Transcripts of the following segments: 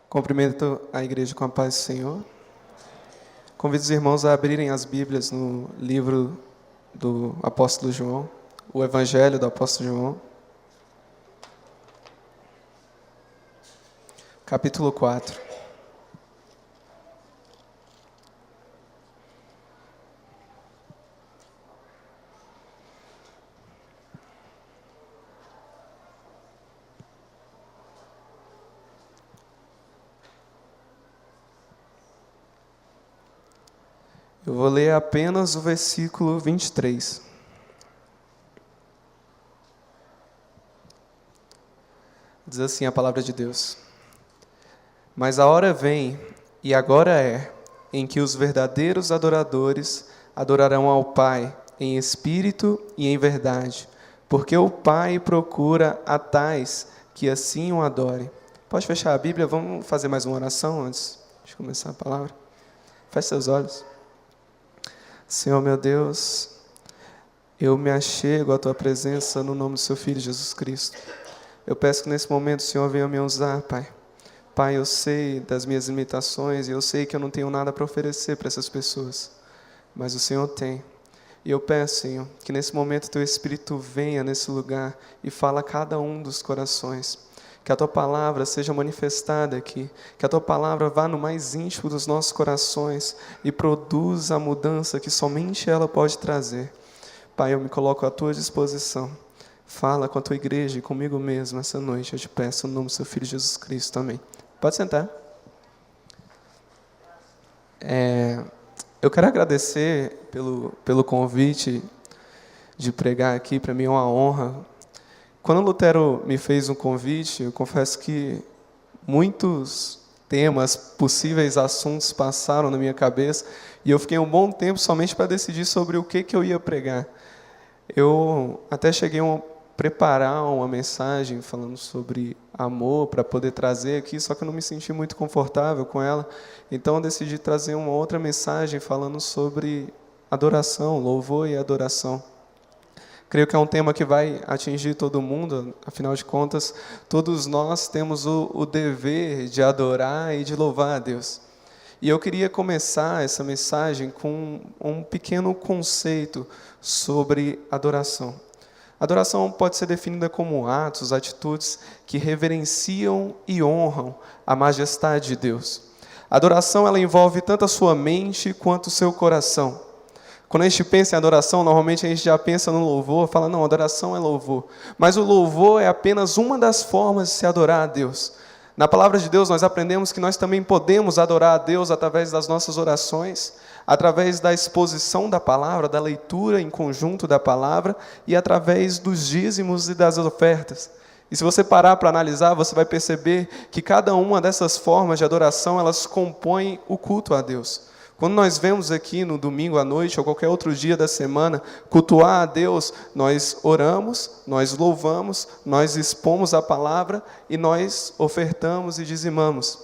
Cumprimento a igreja com a paz do Senhor. Convido os irmãos a abrirem as Bíblias no livro do apóstolo João, o Evangelho do apóstolo João, capítulo 4. Eu vou ler apenas o versículo 23. Diz assim a palavra de Deus: Mas a hora vem, e agora é, em que os verdadeiros adoradores adorarão ao Pai em espírito e em verdade, porque o Pai procura a tais que assim o adorem. Pode fechar a Bíblia? Vamos fazer mais uma oração antes de começar a palavra? Feche seus olhos. Senhor meu Deus, eu me achego à Tua presença no nome do Seu Filho Jesus Cristo. Eu peço que nesse momento o Senhor venha me usar, Pai. Pai, eu sei das minhas limitações e eu sei que eu não tenho nada para oferecer para essas pessoas, mas o Senhor tem. E eu peço, Senhor, que nesse momento Teu Espírito venha nesse lugar e fala a cada um dos corações. Que a Tua palavra seja manifestada aqui, que a Tua palavra vá no mais íntimo dos nossos corações e produza a mudança que somente ela pode trazer. Pai, eu me coloco à Tua disposição. Fala com a Tua igreja e comigo mesmo essa noite, eu te peço no nome do Seu Filho Jesus Cristo, amém. Pode sentar. Eu quero agradecer pelo convite de pregar aqui, para mim é uma honra. Quando o Lutero me fez um convite, eu confesso que muitos temas, possíveis assuntos passaram na minha cabeça e eu fiquei um bom tempo somente para decidir sobre o que eu ia pregar. Eu até cheguei a preparar uma mensagem falando sobre amor para poder trazer aqui, só que eu não me senti muito confortável com ela, então eu decidi trazer uma outra mensagem falando sobre adoração, louvor e adoração. Creio que é um tema que vai atingir todo mundo, afinal de contas, todos nós temos o dever de adorar e de louvar a Deus. E eu queria começar essa mensagem com um pequeno conceito sobre adoração. Adoração pode ser definida como atos, atitudes que reverenciam e honram a majestade de Deus. A adoração ela envolve tanto a sua mente quanto o seu coração. Quando a gente pensa em adoração, normalmente a gente já pensa no louvor, fala, não, adoração é louvor. Mas o louvor é apenas uma das formas de se adorar a Deus. Na palavra de Deus, nós aprendemos que nós também podemos adorar a Deus através das nossas orações, através da exposição da palavra, da leitura em conjunto da palavra e através dos dízimos e das ofertas. E se você parar para analisar, você vai perceber que cada uma dessas formas de adoração, elas compõem o culto a Deus. Quando nós vemos aqui no domingo à noite ou qualquer outro dia da semana cultuar a Deus, nós oramos, nós louvamos, nós expomos a palavra e nós ofertamos e dizimamos.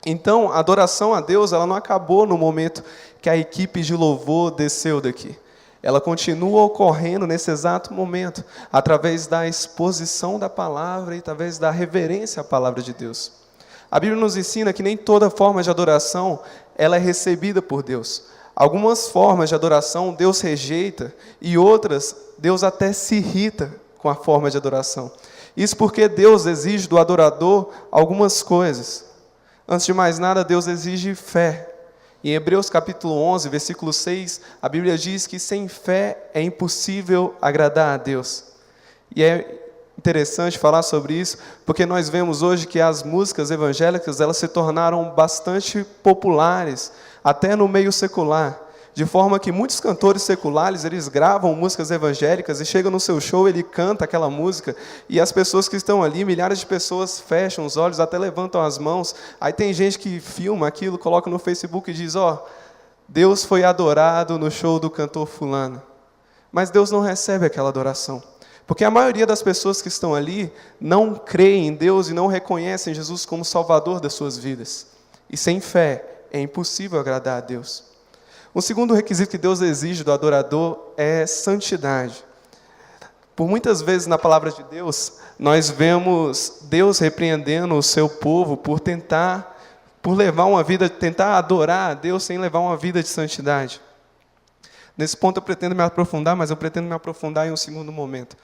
Então, a adoração a Deus ela não acabou no momento que a equipe de louvor desceu daqui. Ela continua ocorrendo nesse exato momento, através da exposição da palavra e através da reverência à palavra de Deus. A Bíblia nos ensina que nem toda forma de adoração ela é recebida por Deus. Algumas formas de adoração Deus rejeita e outras Deus até se irrita com a forma de adoração. Isso porque Deus exige do adorador algumas coisas. Antes de mais nada, Deus exige fé. Em Hebreus capítulo 11, versículo 6, a Bíblia diz que sem fé é impossível agradar a Deus. E é interessante falar sobre isso, porque nós vemos hoje que as músicas evangélicas elas se tornaram bastante populares, até no meio secular, de forma que muitos cantores seculares, eles gravam músicas evangélicas e chega no seu show, ele canta aquela música, e as pessoas que estão ali, milhares de pessoas fecham os olhos, até levantam as mãos, aí tem gente que filma aquilo, coloca no Facebook e diz, Deus foi adorado no show do cantor fulano. Mas Deus não recebe aquela adoração. Porque a maioria das pessoas que estão ali não creem em Deus e não reconhecem Jesus como Salvador das suas vidas. E sem fé é impossível agradar a Deus. O segundo requisito que Deus exige do adorador é santidade. Por muitas vezes na palavra de Deus, nós vemos Deus repreendendo o seu povo por levar uma vida, tentar adorar a Deus sem levar uma vida de santidade. Nesse ponto eu pretendo me aprofundar, mas eu pretendo me aprofundar em um segundo momento.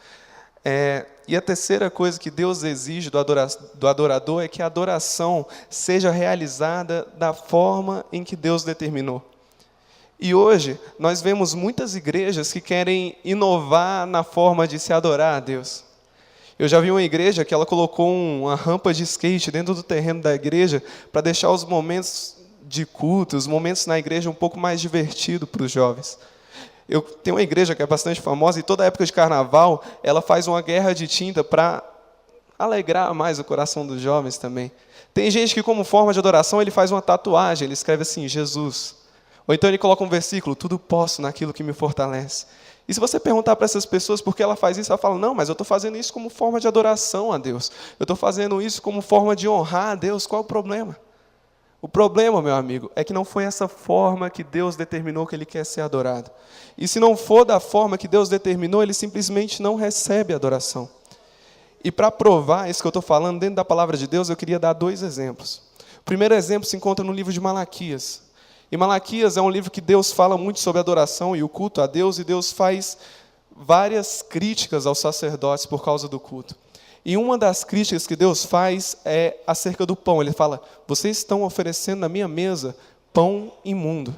E a terceira coisa que Deus exige do adorador é que a adoração seja realizada da forma em que Deus determinou. E hoje, nós vemos muitas igrejas que querem inovar na forma de se adorar a Deus. Eu já vi uma igreja que ela colocou uma rampa de skate dentro do terreno da igreja para deixar os momentos de culto, os momentos na igreja um pouco mais divertidos para os jovens. Eu tenho uma igreja que é bastante famosa e toda época de carnaval ela faz uma guerra de tinta para alegrar mais o coração dos jovens também. Tem gente que, como forma de adoração, ele faz uma tatuagem, ele escreve assim, Jesus. Ou então ele coloca um versículo, tudo posso naquilo que me fortalece. E se você perguntar para essas pessoas por que ela faz isso, ela fala, não, mas eu estou fazendo isso como forma de adoração a Deus. Eu estou fazendo isso como forma de honrar a Deus. Qual é o problema? O problema, meu amigo, é que não foi essa forma que Deus determinou que Ele quer ser adorado. E se não for da forma que Deus determinou, Ele simplesmente não recebe adoração. E para provar isso que eu estou falando, dentro da palavra de Deus, eu queria dar 2 exemplos. O primeiro exemplo se encontra no livro de Malaquias. E Malaquias é um livro que Deus fala muito sobre adoração e o culto a Deus, e Deus faz várias críticas aos sacerdotes por causa do culto. E uma das críticas que Deus faz é acerca do pão. Ele fala, vocês estão oferecendo na minha mesa pão imundo.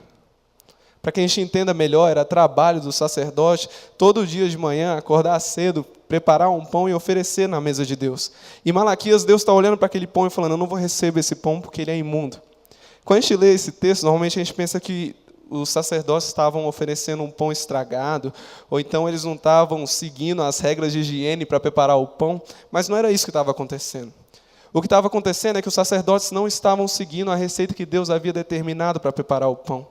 Para que a gente entenda melhor, era trabalho do sacerdote, todo dia de manhã, acordar cedo, preparar um pão e oferecer na mesa de Deus. E Malaquias, Deus está olhando para aquele pão e falando, eu não vou receber esse pão porque ele é imundo. Quando a gente lê esse texto, normalmente a gente pensa que os sacerdotes estavam oferecendo um pão estragado, ou então eles não estavam seguindo as regras de higiene para preparar o pão, mas não era isso que estava acontecendo. O que estava acontecendo é que os sacerdotes não estavam seguindo a receita que Deus havia determinado para preparar o pão.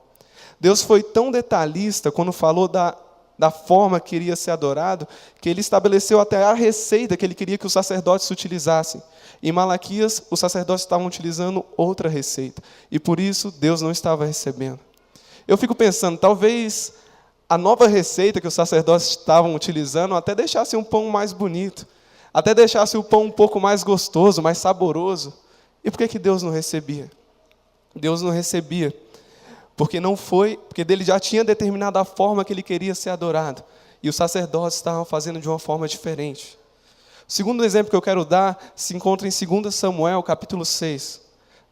Deus foi tão detalhista quando falou da forma que iria ser adorado, que Ele estabeleceu até a receita que Ele queria que os sacerdotes utilizassem. Em Malaquias, os sacerdotes estavam utilizando outra receita, e por isso Deus não estava recebendo. Eu fico pensando, talvez a nova receita que os sacerdotes estavam utilizando até deixasse um pão mais bonito, até deixasse o pão um pouco mais gostoso, mais saboroso. E por que Deus não recebia? Deus não recebia porque Ele já tinha determinado a forma que Ele queria ser adorado, e os sacerdotes estavam fazendo de uma forma diferente. O segundo exemplo que eu quero dar se encontra em 2 Samuel, capítulo 6.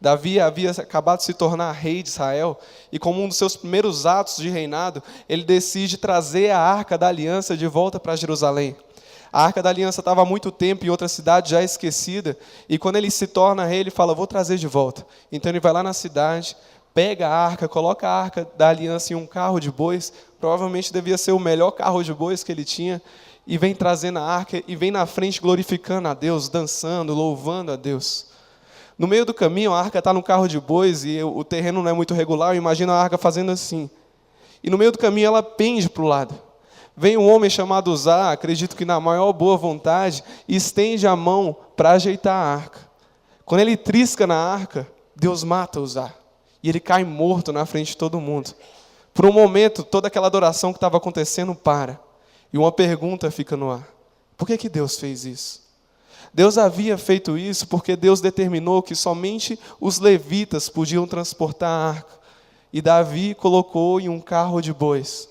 Davi havia acabado de se tornar rei de Israel, e como um dos seus primeiros atos de reinado, ele decide trazer a Arca da Aliança de volta para Jerusalém. A Arca da Aliança estava há muito tempo em outra cidade já esquecida, e quando ele se torna rei, ele fala, vou trazer de volta. Então ele vai lá na cidade, pega a arca, coloca a Arca da Aliança em um carro de bois, provavelmente devia ser o melhor carro de bois que ele tinha, e vem trazendo a arca, e vem na frente glorificando a Deus, dançando, louvando a Deus. No meio do caminho, a arca está no carro de bois, e o terreno não é muito regular, eu imagino a arca fazendo assim. E no meio do caminho ela pende para o lado. Vem um homem chamado Uzá, acredito que na maior boa vontade, e estende a mão para ajeitar a arca. Quando ele trisca na arca, Deus mata Uzá, e ele cai morto na frente de todo mundo. Por um momento, toda aquela adoração que estava acontecendo para. E uma pergunta fica no ar. Por que Deus fez isso? Deus havia feito isso porque Deus determinou que somente os levitas podiam transportar a arca. E Davi colocou em um carro de bois.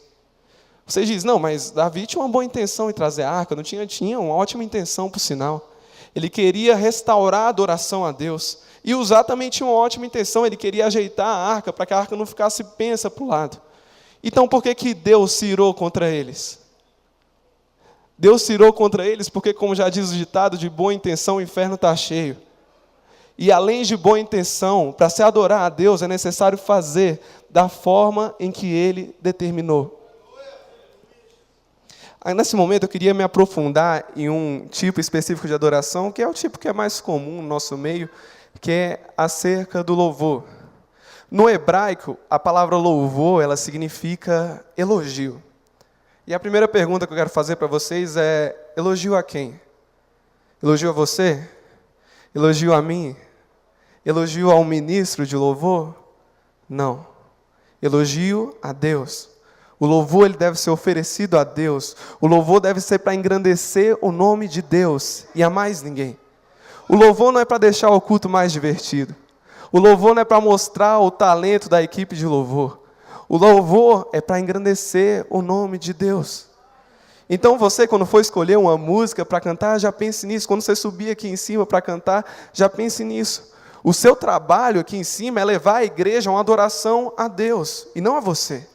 Você diz, não, mas Davi tinha uma boa intenção em trazer a arca. Não tinha uma ótima intenção, por sinal. Ele queria restaurar a adoração a Deus. E Uzá também tinha uma ótima intenção. Ele queria ajeitar a arca para que a arca não ficasse pensa para o lado. Então por que Deus se irou contra eles? Deus se irou contra eles porque, como já diz o ditado, de boa intenção o inferno está cheio. E além de boa intenção, para se adorar a Deus é necessário fazer da forma em que Ele determinou. Aí, nesse momento eu queria me aprofundar em um tipo específico de adoração, que é o tipo que é mais comum no nosso meio, que é acerca do louvor. No hebraico, a palavra louvor, ela significa elogio. E a primeira pergunta que eu quero fazer para vocês é, elogio a quem? Elogio a você? Elogio a mim? Elogio ao ministro de louvor? Não. Elogio a Deus. O louvor ele deve ser oferecido a Deus. O louvor deve ser para engrandecer o nome de Deus e a mais ninguém. O louvor não é para deixar o culto mais divertido. O louvor não é para mostrar o talento da equipe de louvor. O louvor é para engrandecer o nome de Deus. Então você, quando for escolher uma música para cantar, já pense nisso. Quando você subir aqui em cima para cantar, já pense nisso. O seu trabalho aqui em cima é levar a igreja a uma adoração a Deus e não a você.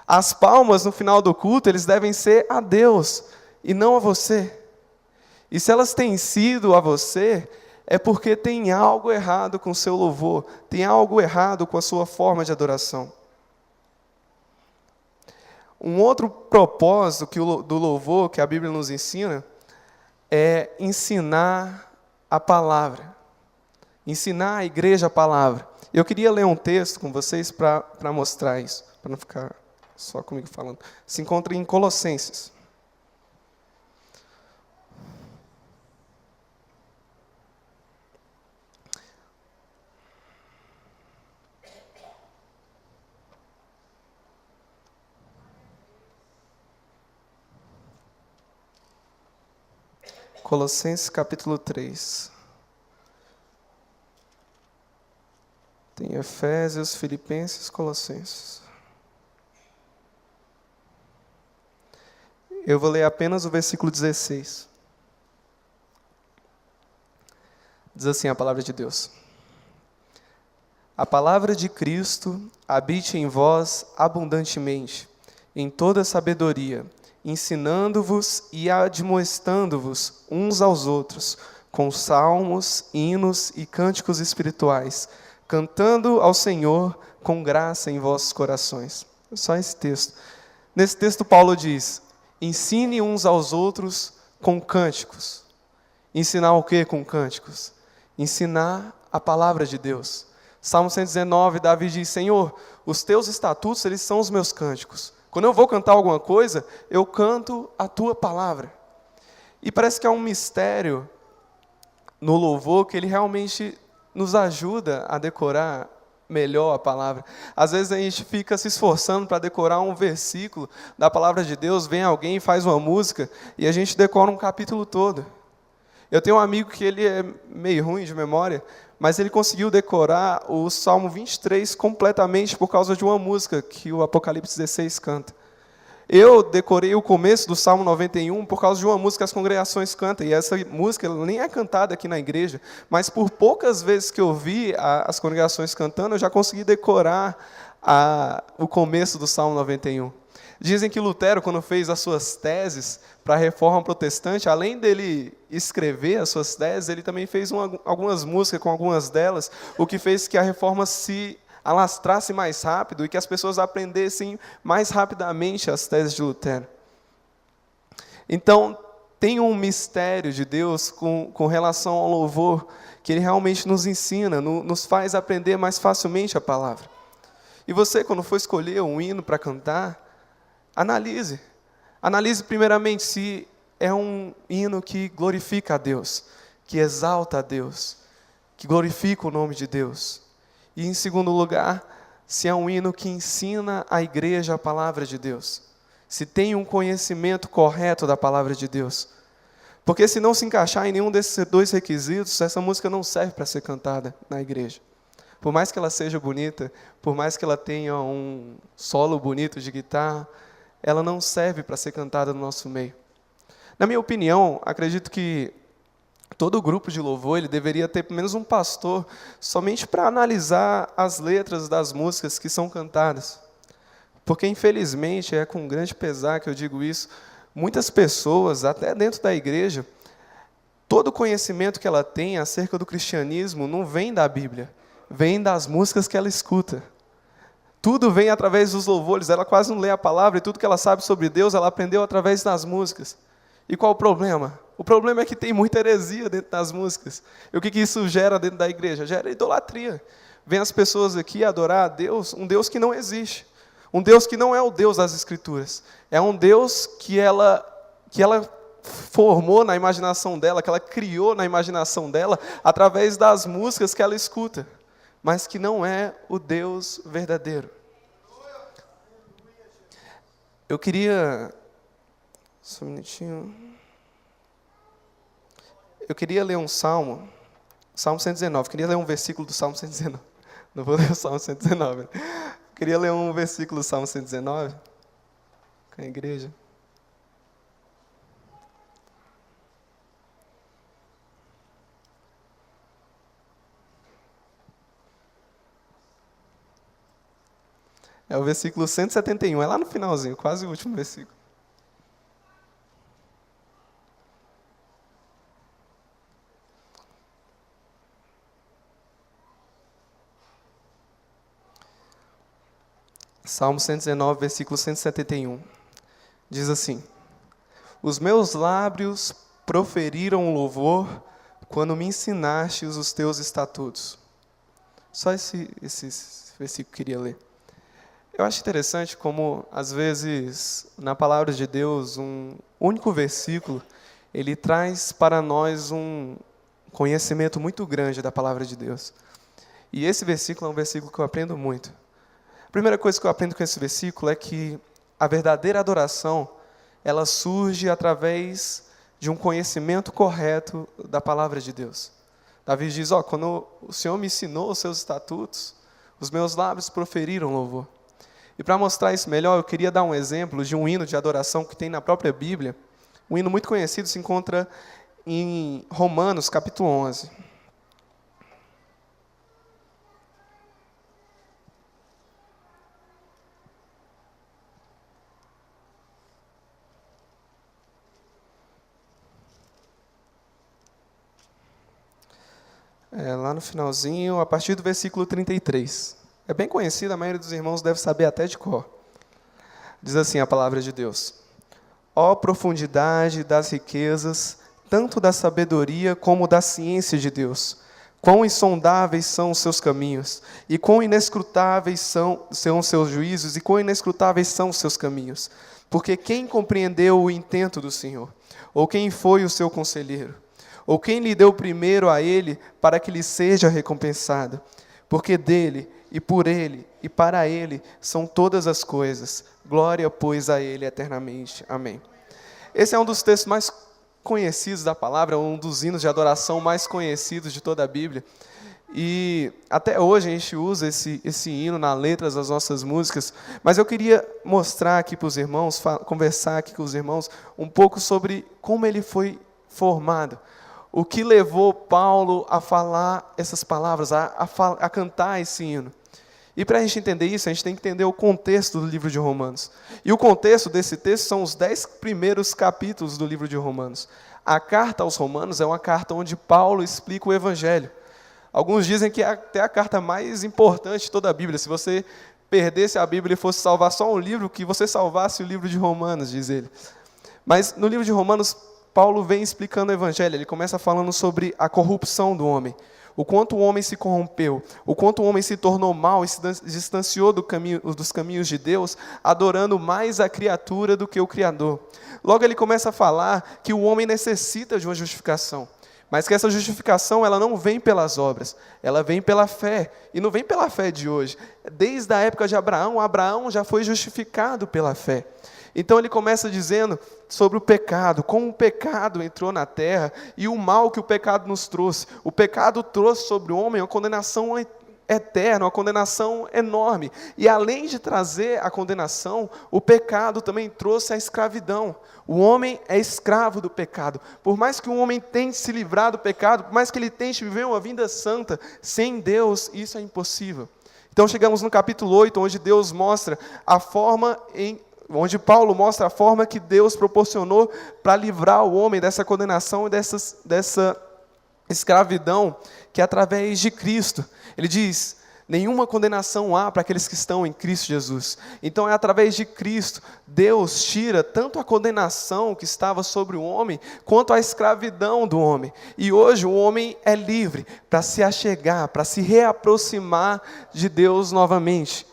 As palmas no final do culto, eles devem ser a Deus e não a você. E se elas têm sido a você, é porque tem algo errado com o seu louvor, tem algo errado com a sua forma de adoração. Um outro propósito do louvor que a Bíblia nos ensina é ensinar a palavra. Ensinar a igreja a palavra. Eu queria ler um texto com vocês para mostrar isso, para não ficar só comigo falando. Se encontra em Colossenses. Colossenses capítulo 3. Tem Efésios, Filipenses, Colossenses. Eu vou ler apenas o versículo 16. Diz assim a palavra de Deus. A palavra de Cristo habite em vós abundantemente, em toda sabedoria, ensinando-vos e admoestando-vos uns aos outros, com salmos, hinos e cânticos espirituais, cantando ao Senhor com graça em vossos corações. Só esse texto. Nesse texto Paulo diz, ensine uns aos outros com cânticos. Ensinar o que com cânticos? Ensinar a palavra de Deus. Salmo 119, Davi diz, Senhor, os teus estatutos, eles são os meus cânticos. Quando eu vou cantar alguma coisa, eu canto a tua palavra. E parece que há um mistério no louvor que ele realmente nos ajuda a decorar melhor a palavra. Às vezes a gente fica se esforçando para decorar um versículo da palavra de Deus, vem alguém e faz uma música e a gente decora um capítulo todo. Eu tenho um amigo que ele é meio ruim de memória, mas ele conseguiu decorar o Salmo 23 completamente por causa de uma música que o Apocalipse 16 canta. Eu decorei o começo do Salmo 91 por causa de uma música que as congregações cantam, e essa música ela nem é cantada aqui na igreja, mas por poucas vezes que eu vi as congregações cantando, eu já consegui decorar o começo do Salmo 91. Dizem que Lutero, quando fez as suas teses para a Reforma Protestante, além dele escrever as suas teses, ele também fez algumas músicas com algumas delas, o que fez que a Reforma se alastrasse mais rápido e que as pessoas aprendessem mais rapidamente as teses de Lutero. Então, tem um mistério de Deus com relação ao louvor, que Ele realmente nos ensina, nos faz aprender mais facilmente a palavra. E você, quando for escolher um hino para cantar, analise. Analise primeiramente se é um hino que glorifica a Deus, que exalta a Deus, que glorifica o nome de Deus. E, em segundo lugar, se é um hino que ensina a igreja a palavra de Deus. Se tem um conhecimento correto da palavra de Deus. Porque se não se encaixar em nenhum desses dois requisitos, essa música não serve para ser cantada na igreja. Por mais que ela seja bonita, por mais que ela tenha um solo bonito de guitarra, ela não serve para ser cantada no nosso meio. Na minha opinião, acredito que todo grupo de louvor ele deveria ter pelo menos um pastor somente para analisar as letras das músicas que são cantadas. Porque, infelizmente, é com grande pesar que eu digo isso, muitas pessoas, até dentro da igreja, todo o conhecimento que ela tem acerca do cristianismo não vem da Bíblia, vem das músicas que ela escuta. Tudo vem através dos louvores, ela quase não lê a palavra e tudo que ela sabe sobre Deus, ela aprendeu através das músicas. E qual o problema? O problema é que tem muita heresia dentro das músicas. E o que isso gera dentro da igreja? Gera idolatria. Vem as pessoas aqui adorar a Deus, um Deus que não existe. Um Deus que não é o Deus das Escrituras. É um Deus que ela formou na imaginação dela, que ela criou na imaginação dela, através das músicas que ela escuta. Mas que não é o Deus verdadeiro. Eu queria... Só um minutinho. Eu queria ler um salmo, Salmo 119. Queria ler um versículo do Salmo 119. Não vou ler o Salmo 119. Queria ler um versículo do Salmo 119 com a igreja. É o versículo 171, é lá no finalzinho, quase o último versículo. Salmo 119, versículo 171. Diz assim: Os meus lábios proferiram louvor quando me ensinaste os teus estatutos. Só esse versículo que eu queria ler. Eu acho interessante como, às vezes, na palavra de Deus, um único versículo, ele traz para nós um conhecimento muito grande da palavra de Deus. E esse versículo é um versículo que eu aprendo muito. A primeira coisa que eu aprendo com esse versículo é que a verdadeira adoração, ela surge através de um conhecimento correto da palavra de Deus. Davi diz, quando o Senhor me ensinou os seus estatutos, os meus lábios proferiram louvor. E para mostrar isso melhor, eu queria dar um exemplo de um hino de adoração que tem na própria Bíblia. Um hino muito conhecido se encontra em Romanos, capítulo 11. Lá no finalzinho, a partir do versículo 33. É bem conhecido, a maioria dos irmãos deve saber até de cor. Diz assim a palavra de Deus: Ó profundidade das riquezas, tanto da sabedoria como da ciência de Deus. Quão insondáveis são os seus caminhos, e quão inescrutáveis são os seus juízos, e quão inescrutáveis são os seus caminhos. Porque quem compreendeu o intento do Senhor? Ou quem foi o seu conselheiro? Ou quem lhe deu primeiro a ele, para que lhe seja recompensado? Porque dele, e por ele, e para ele, são todas as coisas. Glória, pois, a ele eternamente. Amém. Esse é um dos textos mais conhecidos da palavra, um dos hinos de adoração mais conhecidos de toda a Bíblia. E até hoje a gente usa esse hino nas letras das nossas músicas. Mas eu queria mostrar aqui para os irmãos, conversar aqui com os irmãos, um pouco sobre como ele foi formado. O que levou Paulo a falar essas palavras, a cantar esse hino. E para a gente entender isso, a gente tem que entender o contexto do livro de Romanos. E o contexto desse texto são os 10 primeiros capítulos do livro de Romanos. A carta aos Romanos é uma carta onde Paulo explica o Evangelho. Alguns dizem que é até a carta mais importante de toda a Bíblia. Se você perdesse a Bíblia e fosse salvar só um livro, que você salvasse o livro de Romanos, diz ele. Mas no livro de Romanos, Paulo vem explicando o Evangelho. Ele começa falando sobre a corrupção do homem. O quanto o homem se corrompeu, o quanto o homem se tornou mau e se distanciou dos caminhos de Deus, adorando mais a criatura do que o Criador. Logo ele começa a falar que o homem necessita de uma justificação, mas que essa justificação ela não vem pelas obras, ela vem pela fé, e não vem pela fé de hoje. Desde a época de Abraão, Abraão já foi justificado pela fé. Então ele começa dizendo sobre o pecado, como o pecado entrou na terra e o mal que o pecado nos trouxe. O pecado trouxe sobre o homem uma condenação eterna, uma condenação enorme. E além de trazer a condenação, o pecado também trouxe a escravidão. O homem é escravo do pecado. Por mais que o homem tente se livrar do pecado, por mais que ele tente viver uma vida santa, sem Deus, isso é impossível. Então chegamos no capítulo 8, onde Deus mostra onde Paulo mostra a forma que Deus proporcionou para livrar o homem dessa condenação e dessa escravidão, que é através de Cristo. Ele diz, nenhuma condenação há para aqueles que estão em Cristo Jesus. Então é através de Cristo, Deus tira tanto a condenação que estava sobre o homem, quanto a escravidão do homem. E hoje o homem é livre para se achegar, para se reaproximar de Deus novamente.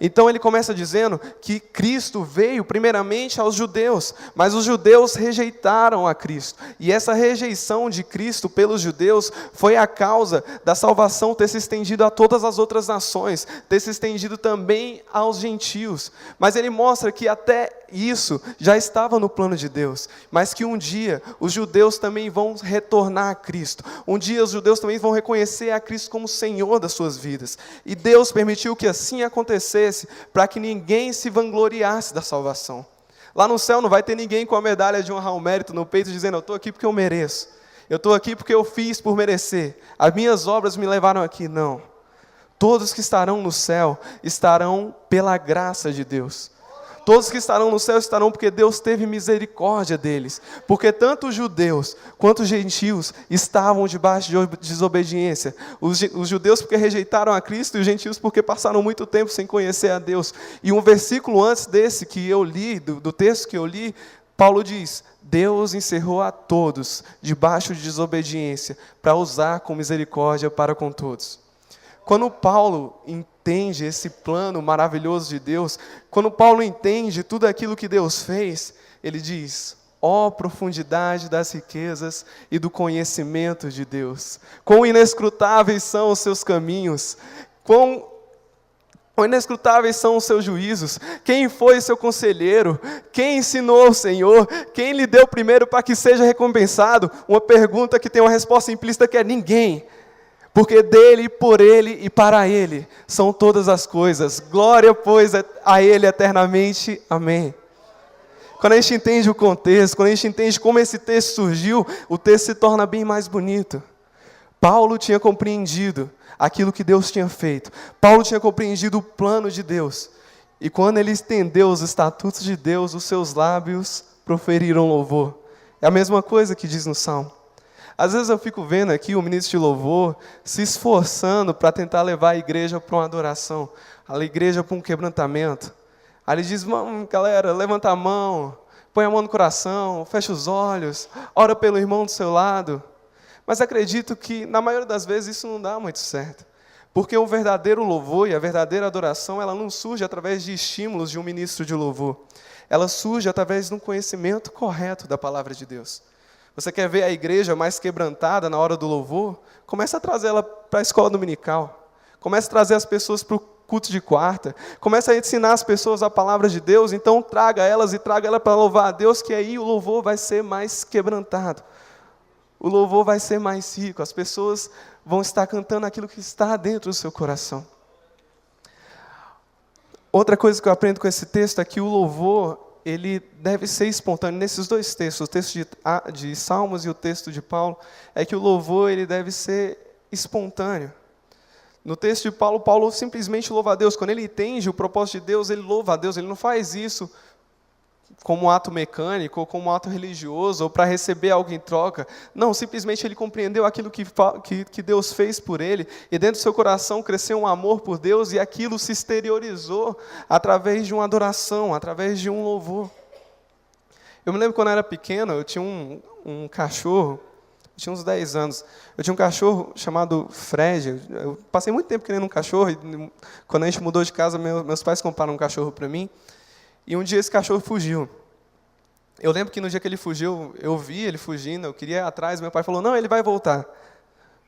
Então ele começa dizendo que Cristo veio primeiramente aos judeus, mas os judeus rejeitaram a Cristo. E essa rejeição de Cristo pelos judeus foi a causa da salvação ter se estendido a todas as outras nações, ter se estendido também aos gentios. Mas ele mostra que até isso já estava no plano de Deus, mas que um dia os judeus também vão retornar a Cristo. Um dia os judeus também vão reconhecer a Cristo como Senhor das suas vidas. E Deus permitiu que assim acontecesse, para que ninguém se vangloriasse da salvação. Lá no céu não vai ter ninguém com a medalha de honra ao mérito no peito, dizendo: eu estou aqui porque eu mereço. Eu estou aqui porque eu fiz por merecer. As minhas obras me levaram aqui. Não. Todos que estarão no céu estarão pela graça de Deus. Todos que estarão no céu estarão porque Deus teve misericórdia deles. Porque tanto os judeus quanto os gentios estavam debaixo de desobediência. Os judeus porque rejeitaram a Cristo e os gentios porque passaram muito tempo sem conhecer a Deus. E um versículo antes desse que eu li, do texto que eu li, Paulo diz: Deus encerrou a todos debaixo de desobediência para usar com misericórdia para com todos. Quando Paulo entende esse plano maravilhoso de Deus, quando Paulo entende tudo aquilo que Deus fez, ele diz: ó profundidade das riquezas e do conhecimento de Deus, quão inescrutáveis são os seus caminhos, quão inescrutáveis são os seus juízos. Quem foi seu conselheiro? Quem ensinou o Senhor? Quem lhe deu primeiro para que seja recompensado? Uma pergunta que tem uma resposta implícita que é: ninguém. Porque dele, por ele e para ele são todas as coisas. Glória, pois, a ele eternamente. Amém. Quando a gente entende o contexto, quando a gente entende como esse texto surgiu, o texto se torna bem mais bonito. Paulo tinha compreendido aquilo que Deus tinha feito. Paulo tinha compreendido o plano de Deus. E quando ele estendeu os estatutos de Deus, os seus lábios proferiram louvor. É a mesma coisa que diz no Salmo. Às vezes eu fico vendo aqui o ministro de louvor se esforçando para tentar levar a igreja para uma adoração, a igreja para um quebrantamento. Aí ele diz: vamos, galera, levanta a mão, põe a mão no coração, fecha os olhos, ora pelo irmão do seu lado. Mas acredito que, na maioria das vezes, isso não dá muito certo. Porque o verdadeiro louvor e a verdadeira adoração, ela não surge através de estímulos de um ministro de louvor. Ela surge através de um conhecimento correto da palavra de Deus. Você quer ver a igreja mais quebrantada na hora do louvor? Começa a trazer ela para a escola dominical. Começa a trazer as pessoas para o culto de quarta. Começa a ensinar as pessoas a palavra de Deus. Então traga elas para louvar a Deus, que aí o louvor vai ser mais quebrantado. O louvor vai ser mais rico. As pessoas vão estar cantando aquilo que está dentro do seu coração. Outra coisa que eu aprendo com esse texto é que o louvor, ele deve ser espontâneo. Nesses dois textos, o texto de Salmos e o texto de Paulo, é que o louvor ele deve ser espontâneo. No texto de Paulo, Paulo simplesmente louva a Deus. Quando ele entende o propósito de Deus, ele louva a Deus. Ele não faz isso como um ato mecânico, ou como um ato religioso, ou para receber algo em troca. Não, simplesmente ele compreendeu aquilo que Deus fez por ele, e dentro do seu coração cresceu um amor por Deus, e aquilo se exteriorizou através de uma adoração, através de um louvor. Eu me lembro quando eu era pequeno, eu tinha um cachorro, eu tinha uns 10 anos, eu tinha um cachorro chamado Fred. Eu passei muito tempo querendo um cachorro, e quando a gente mudou de casa, meus pais compraram um cachorro para mim. E um dia esse cachorro fugiu. Eu lembro que no dia que ele fugiu, eu vi ele fugindo, eu queria ir atrás, meu pai falou: não, ele vai voltar.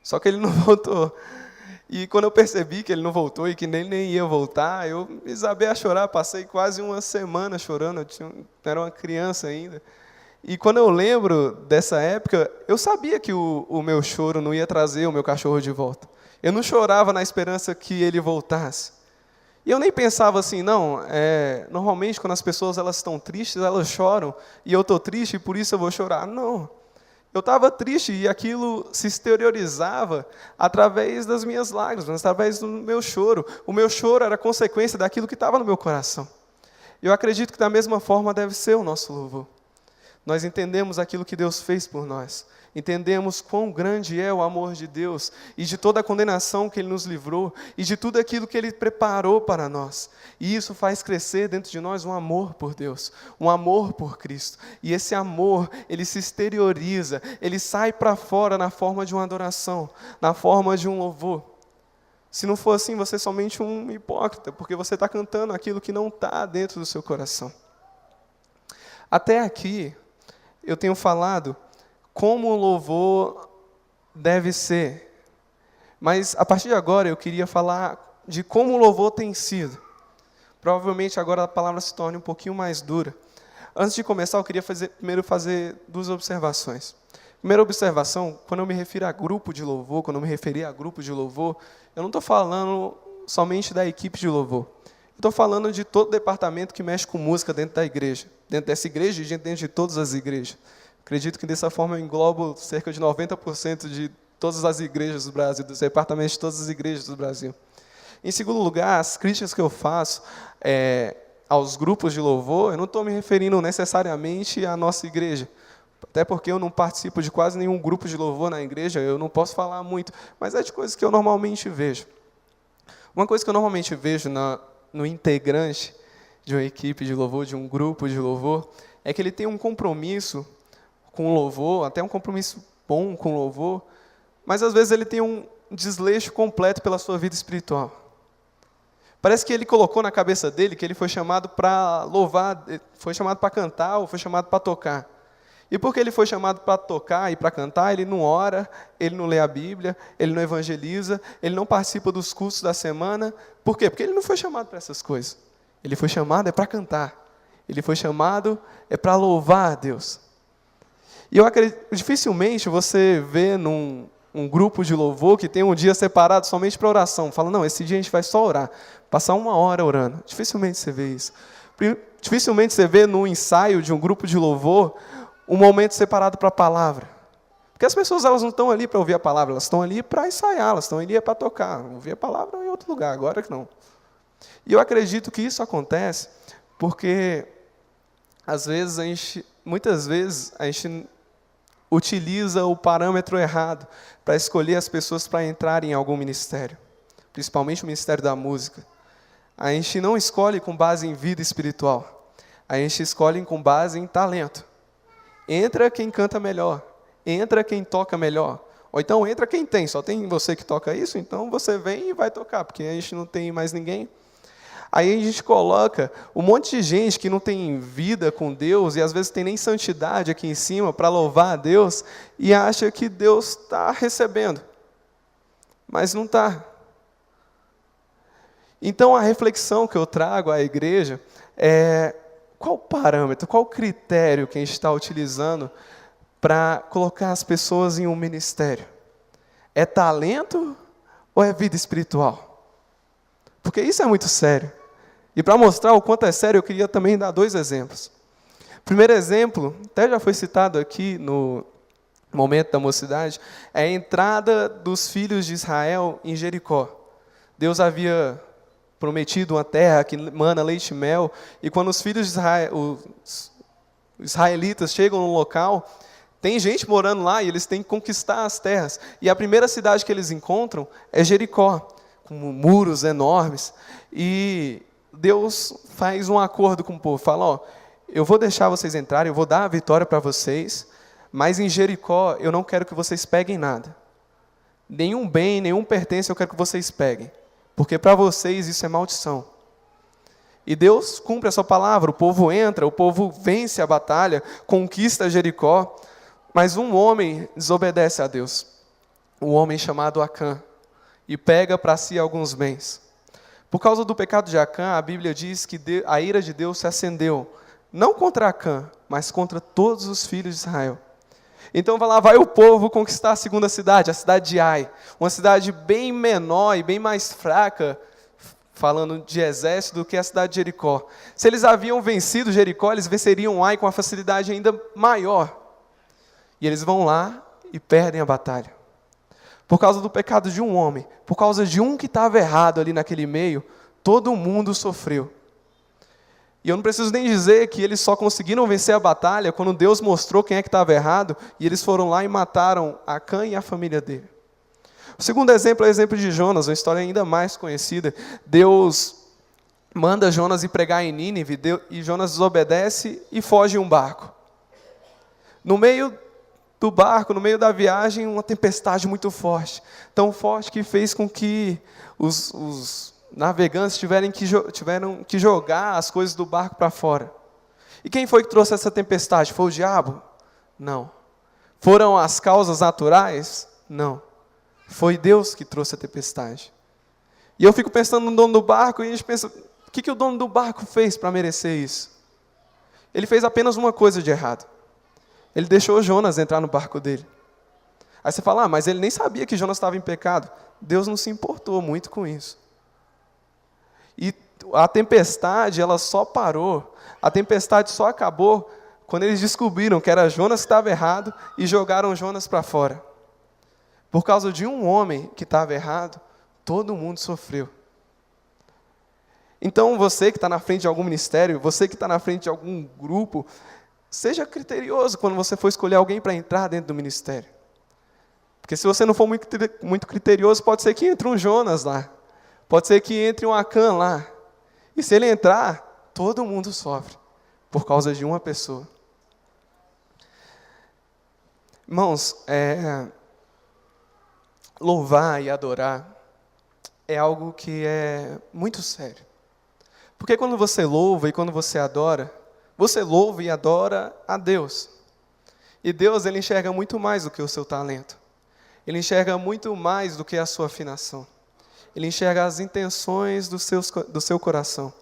Só que ele não voltou. E quando eu percebi que ele não voltou e que nem ia voltar, eu me desabei a chorar, passei quase uma semana chorando, eu era uma criança ainda. E quando eu lembro dessa época, eu sabia que o meu choro não ia trazer o meu cachorro de volta. Eu não chorava na esperança que ele voltasse. E eu nem pensava assim, não, normalmente quando as pessoas elas estão tristes, elas choram, e eu estou triste e por isso eu vou chorar. Não, eu estava triste e aquilo se exteriorizava através das minhas lágrimas, através do meu choro. O meu choro era consequência daquilo que estava no meu coração. Eu acredito que da mesma forma deve ser o nosso louvor. Nós entendemos aquilo que Deus fez por nós. Entendemos quão grande é o amor de Deus e de toda a condenação que Ele nos livrou e de tudo aquilo que Ele preparou para nós. E isso faz crescer dentro de nós um amor por Deus, um amor por Cristo. E esse amor, ele se exterioriza, ele sai para fora na forma de uma adoração, na forma de um louvor. Se não for assim, você é somente um hipócrita, porque você está cantando aquilo que não está dentro do seu coração. Até aqui, eu tenho falado como o louvor deve ser. Mas, a partir de agora, eu queria falar de como o louvor tem sido. Provavelmente, agora a palavra se torne um pouquinho mais dura. Antes de começar, eu queria primeiro fazer 2 observações. Primeira observação, quando eu me refiro a grupo de louvor, quando eu me referir a grupo de louvor, eu não estou falando somente da equipe de louvor. Estou falando de todo departamento que mexe com música dentro da igreja. Dentro dessa igreja e dentro de todas as igrejas. Acredito que dessa forma eu englobo cerca de 90% de todas as igrejas do Brasil, dos departamentos de todas as igrejas do Brasil. Em segundo lugar, as críticas que eu faço aos grupos de louvor, eu não estou me referindo necessariamente à nossa igreja. Até porque eu não participo de quase nenhum grupo de louvor na igreja, eu não posso falar muito, mas é de coisas que eu normalmente vejo. Uma coisa que eu normalmente vejo no integrante de uma equipe de louvor, de um grupo de louvor, é que ele tem um compromisso com o louvor, até um compromisso bom com o louvor, mas às vezes ele tem um desleixo completo pela sua vida espiritual. Parece que ele colocou na cabeça dele que ele foi chamado para louvar, foi chamado para cantar ou foi chamado para tocar. E porque ele foi chamado para tocar e para cantar, ele não ora, ele não lê a Bíblia, ele não evangeliza, ele não participa dos cultos da semana. Por quê? Porque ele não foi chamado para essas coisas. Ele foi chamado para cantar. Ele foi chamado para louvar a Deus. E eu acredito, dificilmente você vê num grupo de louvor que tem um dia separado somente para oração. Fala, não, esse dia a gente vai só orar. Passar 1 hora orando. Dificilmente você vê isso. Dificilmente você vê no ensaio de um grupo de louvor um momento separado para a palavra. Porque as pessoas elas não estão ali para ouvir a palavra, elas estão ali para ensaiar, elas estão ali para tocar. Ouvir a palavra em outro lugar, agora que não. E eu acredito que isso acontece porque, muitas vezes, a gente utiliza o parâmetro errado para escolher as pessoas para entrarem em algum ministério, principalmente o ministério da música. A gente não escolhe com base em vida espiritual, a gente escolhe com base em talento. Entra quem canta melhor, entra quem toca melhor, ou então entra quem tem, só tem você que toca isso, então você vem e vai tocar, porque a gente não tem mais ninguém. Aí a gente coloca um monte de gente que não tem vida com Deus, e às vezes tem nem santidade aqui em cima para louvar a Deus, e acha que Deus está recebendo, mas não está. Então a reflexão que eu trago à igreja é: qual o parâmetro, qual o critério que a gente está utilizando para colocar as pessoas em um ministério? É talento ou é vida espiritual? Porque isso é muito sério. E para mostrar o quanto é sério, eu queria também dar 2 exemplos. O primeiro exemplo, até já foi citado aqui no momento da mocidade, é a entrada dos filhos de Israel em Jericó. Deus havia prometido uma terra que mana leite e mel, e quando os filhos de Israel, os israelitas chegam no local, tem gente morando lá e eles têm que conquistar as terras. E a primeira cidade que eles encontram é Jericó, com muros enormes. E Deus faz um acordo com o povo, fala, ó, eu vou deixar vocês entrarem, eu vou dar a vitória para vocês, mas em Jericó eu não quero que vocês peguem nada. Nenhum bem, nenhum pertence eu quero que vocês peguem. Porque para vocês isso é maldição. E Deus cumpre a sua palavra, o povo entra, o povo vence a batalha, conquista Jericó, mas um homem desobedece a Deus, um homem chamado Acã, e pega para si alguns bens. Por causa do pecado de Acã, a Bíblia diz que a ira de Deus se acendeu, não contra Acã, mas contra todos os filhos de Israel. Então vai o povo conquistar a segunda cidade, a cidade de Ai, uma cidade bem menor e bem mais fraca, falando de exército, do que a cidade de Jericó. Se eles haviam vencido Jericó, eles venceriam Ai com uma facilidade ainda maior. E eles vão lá e perdem a batalha. Por causa do pecado de um homem, por causa de um que estava errado ali naquele meio, todo mundo sofreu. E eu não preciso nem dizer que eles só conseguiram vencer a batalha quando Deus mostrou quem é que estava errado, e eles foram lá e mataram Acã e a família dele. O segundo exemplo é o exemplo de Jonas, uma história ainda mais conhecida. Deus manda Jonas ir pregar em Nínive, e Jonas desobedece e foge em um barco. No meio do barco, no meio da viagem, uma tempestade muito forte. Tão forte que fez com que os navegantes tiveram que jogar as coisas do barco para fora. E quem foi que trouxe essa tempestade? Foi o diabo? Não. Foram as causas naturais? Não. Foi Deus que trouxe a tempestade. E eu fico pensando no dono do barco, e a gente pensa, o que o dono do barco fez para merecer isso? Ele fez apenas uma coisa de errado. Ele deixou Jonas entrar no barco dele. Aí você fala, mas ele nem sabia que Jonas estava em pecado. Deus não se importou muito com isso. E a tempestade, ela só parou, a tempestade só acabou quando eles descobriram que era Jonas que estava errado e jogaram Jonas para fora. Por causa de um homem que estava errado, todo mundo sofreu. Então você que está na frente de algum ministério, você que está na frente de algum grupo, seja criterioso quando você for escolher alguém para entrar dentro do ministério. Porque se você não for muito criterioso, pode ser que entre um Jonas lá. Pode ser que entre um Acã lá. E se ele entrar, todo mundo sofre. Por causa de uma pessoa. Irmãos, louvar e adorar é algo que é muito sério. Porque quando você louva e quando você louva e adora a Deus. E Deus, ele enxerga muito mais do que o seu talento. Ele enxerga muito mais do que a sua afinação. Ele enxerga as intenções do seu coração.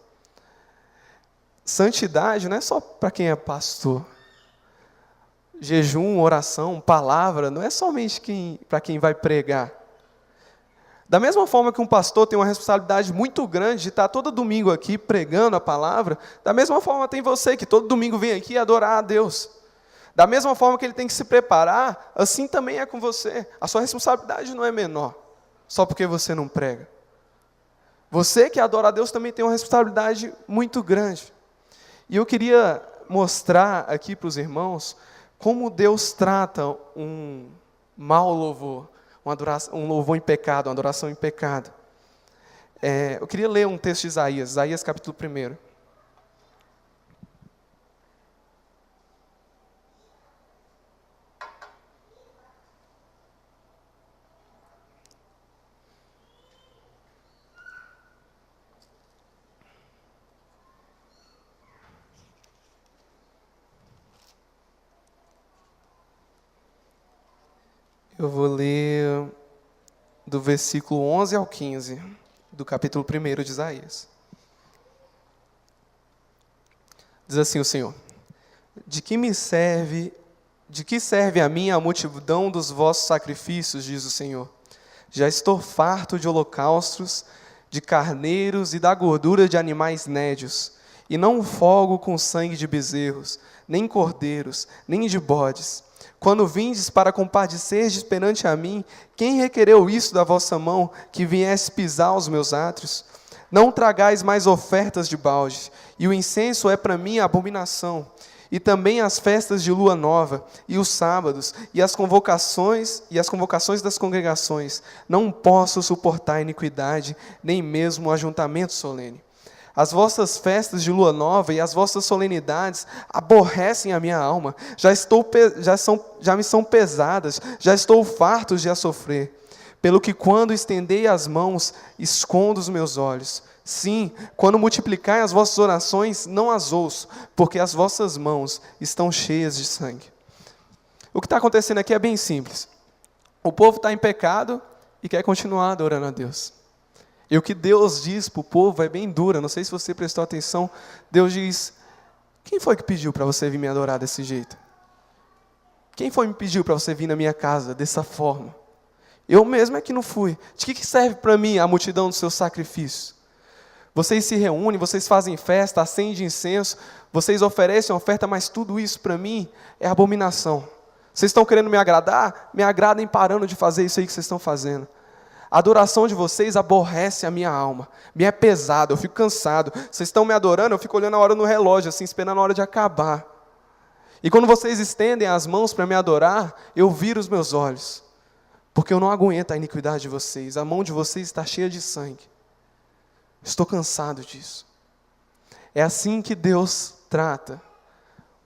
Santidade não é só para quem é pastor. Jejum, oração, palavra, não é somente para quem vai pregar. Da mesma forma que um pastor tem uma responsabilidade muito grande de estar todo domingo aqui pregando a palavra, da mesma forma tem você que todo domingo vem aqui adorar a Deus. Da mesma forma que ele tem que se preparar, assim também é com você. A sua responsabilidade não é menor, só porque você não prega. Você que adora a Deus também tem uma responsabilidade muito grande. E eu queria mostrar aqui para os irmãos como Deus trata um mau louvor, um louvor em pecado, uma adoração em pecado. Eu queria ler um texto de Isaías capítulo 1. Eu vou ler do versículo 11 ao 15, do capítulo 1 de Isaías. Diz assim o Senhor: de que serve a mim a multidão dos vossos sacrifícios, diz o Senhor? Já estou farto de holocaustos, de carneiros e da gordura de animais nédios, e não folgo com sangue de bezerros, nem cordeiros, nem de bodes. Quando vindes para compadecerdes perante a mim, quem requereu isso da vossa mão, que viesse pisar os meus átrios? Não tragais mais ofertas de balde, e o incenso é para mim abominação. E também as festas de lua nova, e os sábados, e as convocações das congregações. Não posso suportar itainiquidade, nem mesmo o ajuntamento solene. As vossas festas de lua nova e as vossas solenidades aborrecem a minha alma. Já me são pesadas, já estou farto de as sofrer. Pelo que quando estendei as mãos, escondo os meus olhos. Sim, quando multiplicai as vossas orações, não as ouço, porque as vossas mãos estão cheias de sangue. O que está acontecendo aqui é bem simples. O povo está em pecado e quer continuar adorando a Deus. E o que Deus diz para o povo é bem duro. Não sei se você prestou atenção. Deus diz: quem foi que pediu para você vir me adorar desse jeito? Quem foi que me pediu para você vir na minha casa dessa forma? Eu mesmo é que não fui. De que serve para mim a multidão dos seus sacrifícios? Vocês se reúnem, vocês fazem festa, acendem incenso, vocês oferecem oferta, mas tudo isso para mim é abominação. Vocês estão querendo me agradar? Me agradem parando de fazer isso aí que vocês estão fazendo. A adoração de vocês aborrece a minha alma. Me é pesado, eu fico cansado. Vocês estão me adorando, eu fico olhando a hora no relógio, assim, esperando a hora de acabar. E quando vocês estendem as mãos para me adorar, eu viro os meus olhos. Porque eu não aguento a iniquidade de vocês. A mão de vocês está cheia de sangue. Estou cansado disso. É assim que Deus trata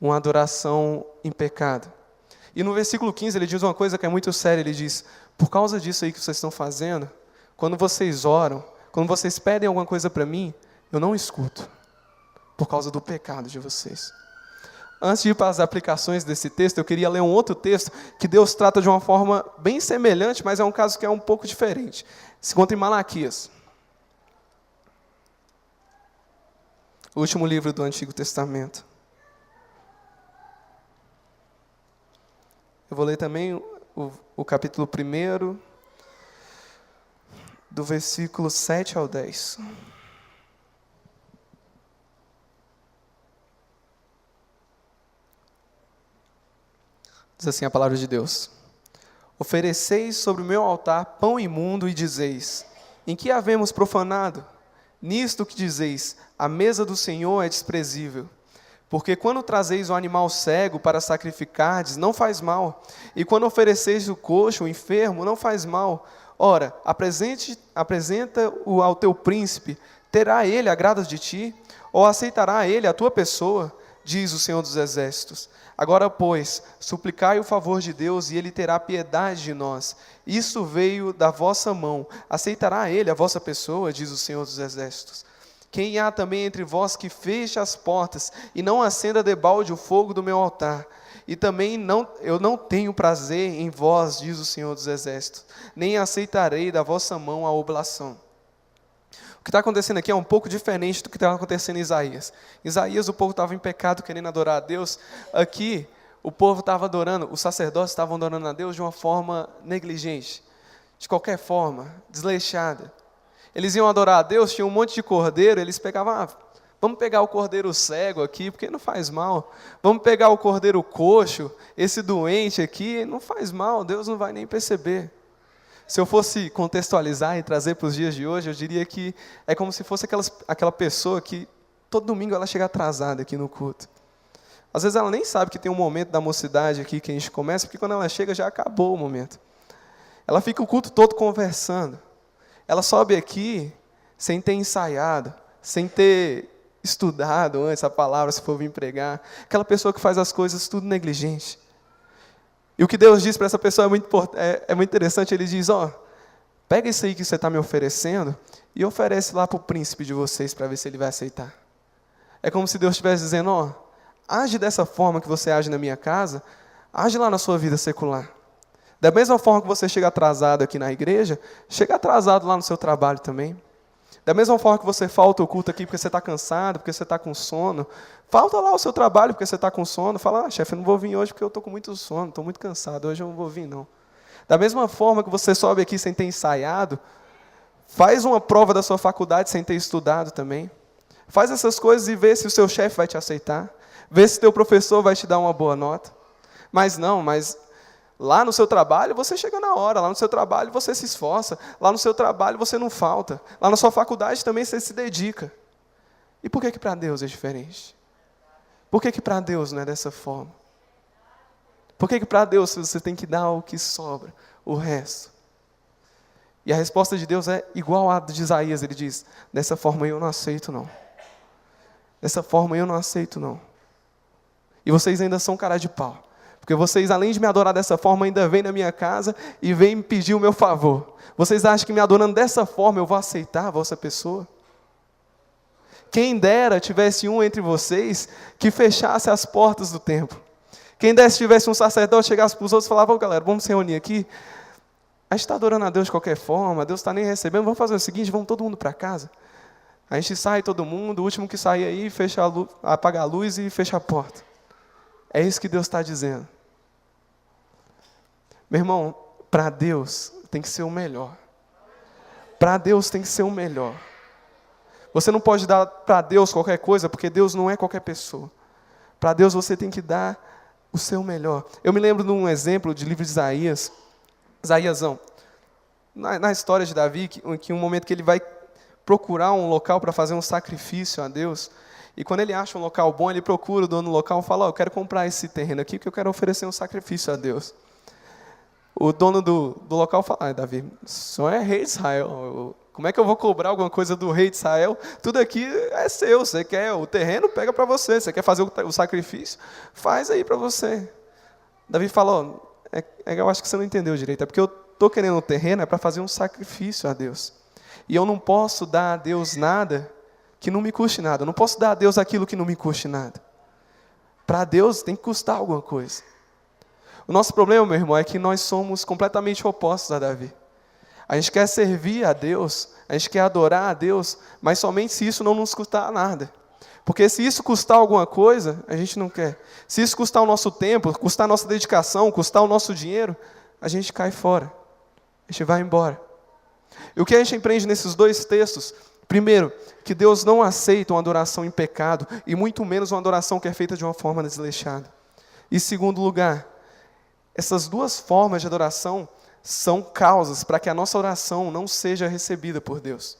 uma adoração em pecado. E no versículo 15 ele diz uma coisa que é muito séria. Ele diz: por causa disso aí que vocês estão fazendo, quando vocês oram, quando vocês pedem alguma coisa para mim, eu não escuto. Por causa do pecado de vocês. Antes de ir para as aplicações desse texto, eu queria ler um outro texto que Deus trata de uma forma bem semelhante, mas é um caso que é um pouco diferente. Se encontra em Malaquias. O último livro do Antigo Testamento. Eu vou ler também o capítulo 1, do versículo 7 ao 10. Diz assim a palavra de Deus: Ofereceis sobre o meu altar pão imundo e dizeis: em que havemos profanado? Nisto que dizeis: a mesa do Senhor é desprezível. Porque quando trazeis o animal cego para sacrificardes, não faz mal. E quando ofereceis o coxo, o enfermo, não faz mal. Ora, apresenta-o ao teu príncipe. Terá ele agrado de ti? Ou aceitará ele a tua pessoa? Diz o Senhor dos Exércitos. Agora, pois, suplicai o favor de Deus, e ele terá piedade de nós. Isso veio da vossa mão. Aceitará ele a vossa pessoa? Diz o Senhor dos Exércitos. Quem há também entre vós que feche as portas, e não acenda debalde o fogo do meu altar? E também eu não tenho prazer em vós, diz o Senhor dos Exércitos, nem aceitarei da vossa mão a oblação. O que está acontecendo aqui é um pouco diferente do que estava acontecendo em Isaías. Em Isaías, o povo estava em pecado, querendo adorar a Deus. Aqui, o povo estava adorando, os sacerdotes estavam adorando a Deus de uma forma negligente, de qualquer forma, desleixada. Eles iam adorar a Deus, tinha um monte de cordeiro, eles pegavam, vamos pegar o cordeiro cego aqui, porque não faz mal. Vamos pegar o cordeiro coxo, esse doente aqui, não faz mal, Deus não vai nem perceber. Se eu fosse contextualizar e trazer para os dias de hoje, eu diria que é como se fosse aquela pessoa que todo domingo ela chega atrasada aqui no culto. Às vezes ela nem sabe que tem um momento da mocidade aqui que a gente começa, porque quando ela chega já acabou o momento. Ela fica o culto todo conversando. Ela sobe aqui sem ter ensaiado, sem ter estudado antes a palavra, se for vir pregar. Aquela pessoa que faz as coisas tudo negligente. E o que Deus diz para essa pessoa é muito interessante. Ele diz, pega isso aí que você está me oferecendo e oferece lá para o príncipe de vocês para ver se ele vai aceitar. É como se Deus estivesse dizendo, age dessa forma que você age na minha casa, age lá na sua vida secular. Da mesma forma que você chega atrasado aqui na igreja, chega atrasado lá no seu trabalho também. Da mesma forma que você falta o culto aqui porque você está cansado, porque você está com sono, falta lá o seu trabalho porque você está com sono, fala, chefe, eu não vou vir hoje porque eu estou com muito sono, estou muito cansado, hoje eu não vou vir não. Da mesma forma que você sobe aqui sem ter ensaiado, faz uma prova da sua faculdade sem ter estudado também. Faz essas coisas e vê se o seu chefe vai te aceitar, vê se o teu professor vai te dar uma boa nota. Mas lá no seu trabalho você chega na hora, lá no seu trabalho você se esforça, lá no seu trabalho você não falta, lá na sua faculdade também você se dedica. E por que para Deus é diferente? Por que para Deus não é dessa forma? Por que para Deus você tem que dar o que sobra, o resto? E a resposta de Deus é igual à de Isaías, ele diz, dessa forma eu não aceito não. Dessa forma eu não aceito não. E vocês ainda são cara de pau. Porque vocês, além de me adorar dessa forma, ainda vêm na minha casa e vêm me pedir o meu favor. Vocês acham que me adorando dessa forma eu vou aceitar a vossa pessoa? Quem dera tivesse um entre vocês que fechasse as portas do templo. Quem dera tivesse um sacerdote, chegasse para os outros e falava, galera, vamos se reunir aqui. A gente está adorando a Deus de qualquer forma, Deus está nem recebendo, vamos fazer o seguinte, vamos todo mundo para casa. A gente sai todo mundo, o último que sair aí, apaga a luz e fecha a porta. É isso que Deus está dizendo. Meu irmão, para Deus tem que ser o melhor. Para Deus tem que ser o melhor. Você não pode dar para Deus qualquer coisa, porque Deus não é qualquer pessoa. Para Deus você tem que dar o seu melhor. Eu me lembro de um exemplo de livro de Isaías. Isaíasão. Na história de Davi, que um momento que ele vai procurar um local para fazer um sacrifício a Deus. E quando ele acha um local bom, ele procura o dono do local e fala, eu quero comprar esse terreno aqui, porque eu quero oferecer um sacrifício a Deus. O dono do local fala, Davi, o senhor é rei de Israel, como é que eu vou cobrar alguma coisa do rei de Israel? Tudo aqui é seu, você quer o terreno, pega para você, você quer fazer o sacrifício, faz aí para você. Davi fala, eu acho que você não entendeu direito, é porque eu estou querendo o terreno, é para fazer um sacrifício a Deus. E eu não posso dar a Deus nada que não me custe nada, eu não posso dar a Deus aquilo que não me custe nada. Para Deus tem que custar alguma coisa. O nosso problema, meu irmão, é que nós somos completamente opostos a Davi. A gente quer servir a Deus, a gente quer adorar a Deus, mas somente se isso não nos custar nada. Porque se isso custar alguma coisa, a gente não quer. Se isso custar o nosso tempo, custar a nossa dedicação, custar o nosso dinheiro, a gente cai fora. A gente vai embora. E o que a gente aprende nesses dois textos? Primeiro, que Deus não aceita uma adoração em pecado, e muito menos uma adoração que é feita de uma forma desleixada. E segundo lugar, essas duas formas de adoração são causas para que a nossa oração não seja recebida por Deus.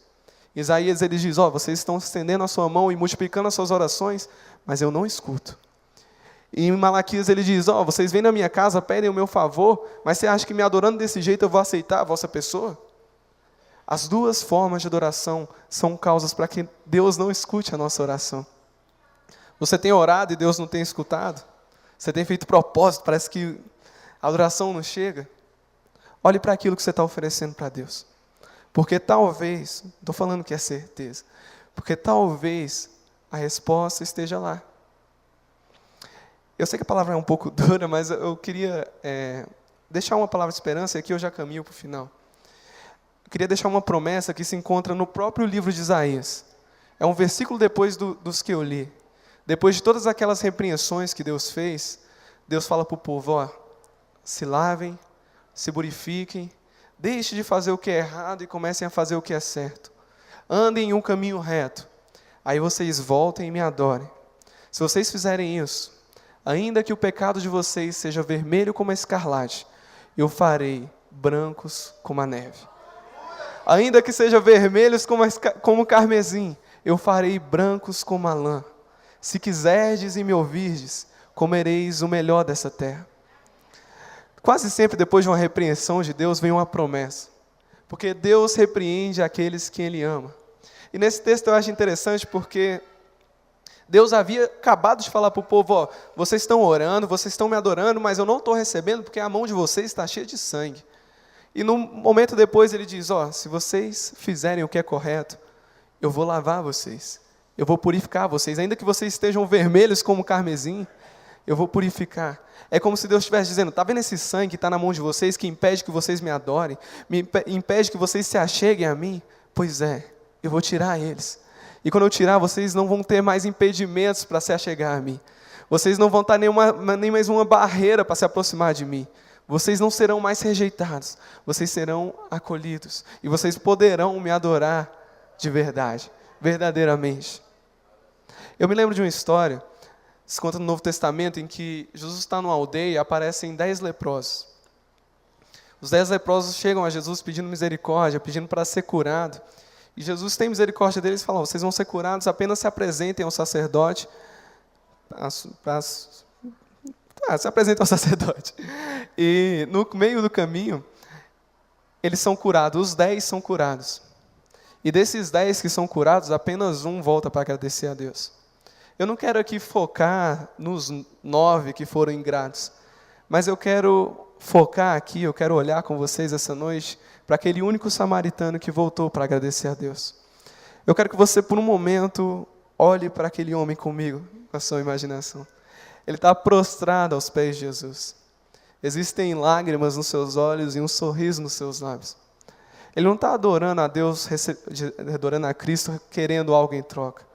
Isaías ele diz, vocês estão estendendo a sua mão e multiplicando as suas orações, mas eu não escuto. E em Malaquias ele diz, vocês vêm na minha casa, pedem o meu favor, mas você acha que me adorando desse jeito eu vou aceitar a vossa pessoa? As duas formas de adoração são causas para que Deus não escute a nossa oração. Você tem orado e Deus não tem escutado? Você tem feito propósito, parece que a adoração não chega? Olhe para aquilo que você está oferecendo para Deus. Porque talvez, não estou falando que é certeza, porque talvez a resposta esteja lá. Eu sei que a palavra é um pouco dura, mas eu queria deixar uma palavra de esperança, e aqui eu já caminho para o final. Eu queria deixar uma promessa que se encontra no próprio livro de Isaías. É um versículo depois dos que eu li. Depois de todas aquelas repreensões que Deus fez, Deus fala para o povo, se lavem, se purifiquem, deixem de fazer o que é errado e comecem a fazer o que é certo. Andem em um caminho reto. Aí vocês voltem e me adorem. Se vocês fizerem isso, ainda que o pecado de vocês seja vermelho como a escarlate, eu farei brancos como a neve. Ainda que sejam vermelhos como o carmesim, eu farei brancos como a lã. Se quiserdes e me ouvirdes, comereis o melhor dessa terra. Quase sempre depois de uma repreensão de Deus vem uma promessa. Porque Deus repreende aqueles que Ele ama. E nesse texto eu acho interessante porque Deus havia acabado de falar para o povo, vocês estão orando, vocês estão me adorando, mas eu não estou recebendo porque a mão de vocês está cheia de sangue. E no momento depois ele diz, se vocês fizerem o que é correto, eu vou lavar vocês, eu vou purificar vocês, ainda que vocês estejam vermelhos como carmesim, eu vou purificar. É como se Deus estivesse dizendo, está vendo esse sangue que está na mão de vocês, que impede que vocês me adorem, impede que vocês se acheguem a mim? Pois eu vou tirar eles. E quando eu tirar, vocês não vão ter mais impedimentos para se achegar a mim. Vocês não vão estar nem mais uma barreira para se aproximar de mim. Vocês não serão mais rejeitados. Vocês serão acolhidos. E vocês poderão me adorar de verdade, verdadeiramente. Eu me lembro de uma história, se conta no Novo Testamento, em que Jesus está numa aldeia e aparecem 10 leprosos. Os 10 leprosos chegam a Jesus pedindo misericórdia, pedindo para ser curado. E Jesus tem misericórdia deles e fala, vocês vão ser curados, apenas se apresentem ao sacerdote. Se apresentem ao sacerdote. E no meio do caminho, eles são curados, os 10 são curados. E desses 10 que são curados, apenas um volta para agradecer a Deus. Eu não quero aqui focar nos 9 que foram ingratos, mas eu quero focar aqui, eu quero olhar com vocês essa noite para aquele único samaritano que voltou para agradecer a Deus. Eu quero que você, por um momento, olhe para aquele homem comigo, com a sua imaginação. Ele está prostrado aos pés de Jesus. Existem lágrimas nos seus olhos e um sorriso nos seus lábios. Ele não está adorando a Deus, adorando a Cristo, querendo algo em troca.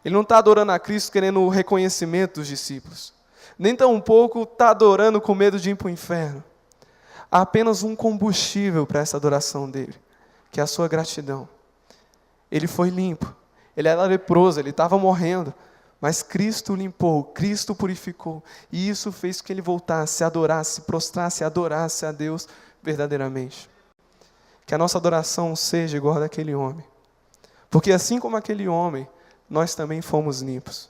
Ele não está adorando a Cristo querendo o reconhecimento dos discípulos. Nem tampouco está adorando com medo de ir para o inferno. Há apenas um combustível para essa adoração dele, que é a sua gratidão. Ele foi limpo, ele era leproso, ele estava morrendo, mas Cristo limpou, Cristo purificou, e isso fez com que ele voltasse, adorasse, prostrasse, adorasse a Deus verdadeiramente. Que a nossa adoração seja igual a daquele homem, porque assim como aquele homem, nós também fomos limpos.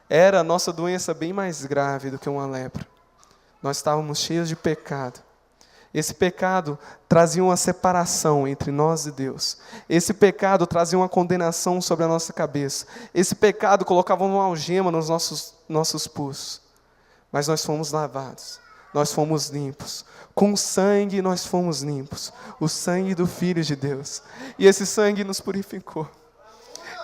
Era a nossa doença bem mais grave do que uma lepra. Nós estávamos cheios de pecado. Esse pecado trazia uma separação entre nós e Deus. Esse pecado trazia uma condenação sobre a nossa cabeça. Esse pecado colocava uma algema nos nossos pulsos. Mas nós fomos lavados, nós fomos limpos. Com sangue nós fomos limpos. O sangue do Filho de Deus. E esse sangue nos purificou.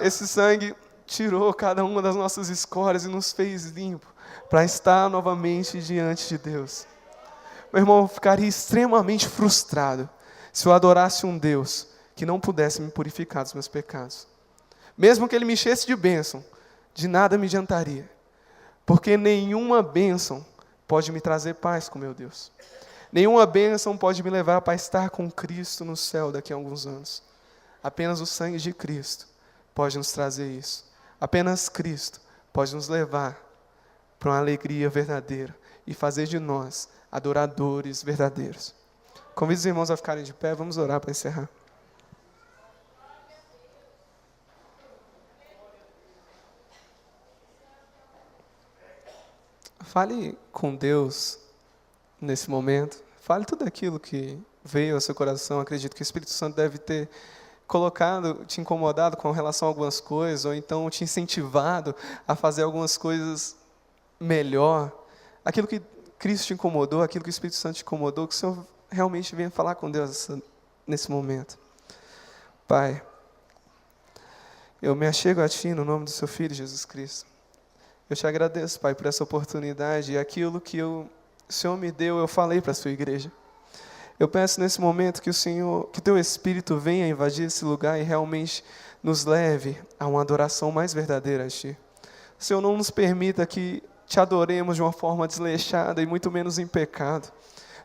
Esse sangue tirou cada uma das nossas escórias e nos fez limpo para estar novamente diante de Deus. Meu irmão, eu ficaria extremamente frustrado se eu adorasse um Deus que não pudesse me purificar dos meus pecados. Mesmo que Ele me enchesse de bênção, de nada me adiantaria, porque nenhuma bênção pode me trazer paz com meu Deus. Nenhuma bênção pode me levar para estar com Cristo no céu daqui a alguns anos. Apenas o sangue de Cristo pode nos trazer isso. Apenas Cristo pode nos levar para uma alegria verdadeira e fazer de nós adoradores verdadeiros. Convido os irmãos a ficarem de pé, vamos orar para encerrar. Fale com Deus nesse momento. Fale tudo aquilo que veio ao seu coração. Acredito que o Espírito Santo deve ter colocado, te incomodado com relação a algumas coisas, ou então te incentivado a fazer algumas coisas melhor. Aquilo que Cristo te incomodou, aquilo que o Espírito Santo te incomodou, que o Senhor realmente venha falar com Deus nesse momento. Pai, eu me achego a Ti no nome do Seu Filho, Jesus Cristo. Eu te agradeço, Pai, por essa oportunidade e aquilo que o Senhor me deu, eu falei para a Sua igreja. Eu peço nesse momento que o Senhor, que Teu Espírito venha invadir esse lugar e realmente nos leve a uma adoração mais verdadeira a Ti. Senhor, não nos permita que Te adoremos de uma forma desleixada e muito menos em pecado.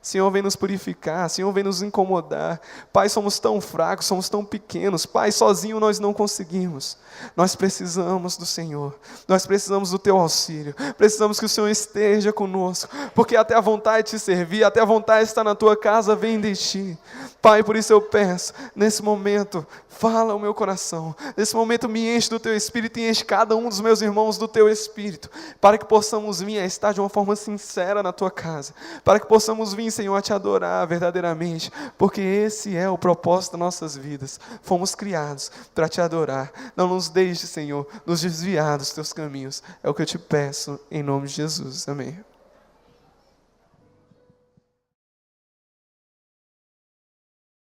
Senhor, vem nos purificar, Senhor, vem nos incomodar. Pai, somos tão fracos, somos tão pequenos. Pai, sozinho nós não conseguimos. Nós precisamos do Senhor. Nós precisamos do Teu auxílio. Precisamos que o Senhor esteja conosco. Porque até a vontade de te servir, até a vontade de estar na Tua casa, vem de Ti. Pai, por isso eu peço, nesse momento, fala o meu coração. Nesse momento me enche do Teu Espírito e enche cada um dos meus irmãos do Teu Espírito. Para que possamos vir a estar de uma forma sincera na Tua casa. Para que possamos vir, Senhor, a Te adorar verdadeiramente, porque esse é o propósito das nossas vidas. Fomos criados para Te adorar. Não nos deixe, Senhor, nos desviar dos Teus caminhos. É o que eu Te peço, em nome de Jesus. Amém.